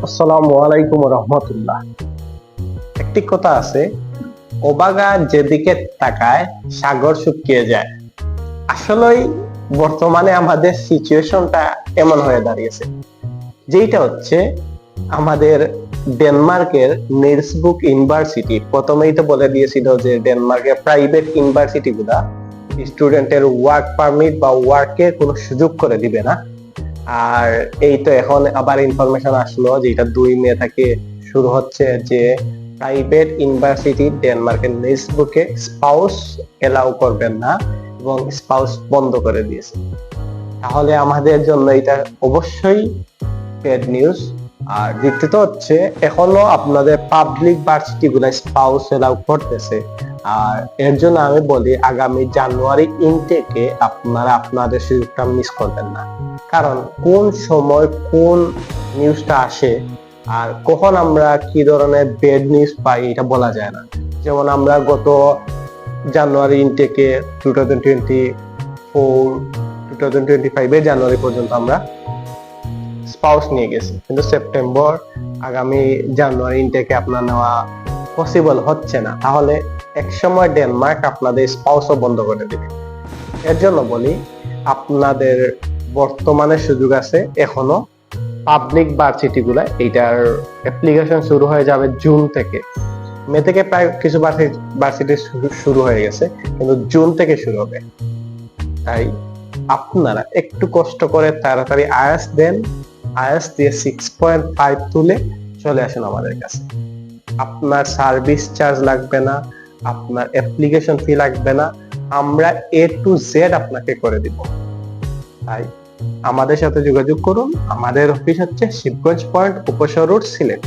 আসসালামু আলাইকুম রহমতুল্লাহ। একটি কথা আছে, অবাগা যেদিকে তাকায় সাগর শুকিয়ে যায়। আসলেই বর্তমানে আমাদের সিচুয়েশনটা এমন হয়ে দাঁড়িয়েছে, যেটা হচ্ছে আমাদের ডেনমার্কের নিলসবুক ইউনিভার্সিটি প্রথমেই তো বলে দিয়েছিল যে ডেনমার্কের প্রাইভেট ইউনিভার্সিটি গুলা স্টুডেন্টের ওয়ার্ক পারমিট বা ওয়ার্কের কোনো সুযোগ করে দিবে না। আর এই তো এখন আবার ইনফরমেশন আসলো, যেটা 2 মে থেকে শুরু হচ্ছে, যে প্রাইভেট ইউনিভার্সিটি ডেনমার্কের নিলসবুকে স্পাউস এলাও করবেন না এবং স্পাউস বন্ধ করে দিয়েছে। তাহলে আমাদের জন্য এটা অবশ্যই ব্যাড নিউজ। আর দ্বিতীয়ত হচ্ছে, এখনো আপনাদের পাবলিক ভার্সিটি গুলা স্পাউস এলাও করতেছে। আর এর জন্য আমি বলি, আগামী জানুয়ারি ইনটেকে আপনারা আপনাদের সুযোগটা মিস করবেন না। কারণ কোন সময় কোন নিউজটা আসে আর কখন আমরা কি ধরনের ব্যাড নিউজ পাই এটা বলা যায় না। যেমন আমরা গত জানুয়ারি ইনটেকে 2024 জানুয়ারি পর্যন্ত আমরা স্পাউস নিয়ে গেছি, কিন্তু সেপ্টেম্বর আগামী জানুয়ারি ইনটেকে আপনার নেওয়া পসিবল হচ্ছে না। তাহলে এক সময় ডেনমার্ক আপনাদের স্পাউসও বন্ধ করে দেবে। এর জন্য বলি, আপনাদের বর্তমানে সুযোগ আছে এখনো। পাবলিক ভার্সিটি গুলা এইটার অ্যাপ্লিকেশন শুরু হয়ে যাবে জুন থেকে। মে থেকে প্রায় কিছু ভার্সিটি শুরু হয়ে গেছে, কিন্তু জুন থেকে শুরু হবে। তাই আপনারা একটু কষ্ট করে তাড়াতাড়ি আইএলটিএস দেন, আইএলটিএস দিয়ে 6.5 তুলে চলে আসেন আমাদের কাছে। আপনার সার্ভিস চার্জ লাগবে না, আপনার অ্যাপ্লিকেশন ফি লাগবে না, আমরা A to Z আপনাকে করে দিব। তাই আমাদের সাথে যোগাযোগ করুন। আমাদের অফিস হচ্ছে শিবগঞ্জ পয়েন্ট, উপশহর রোড, সিলেট।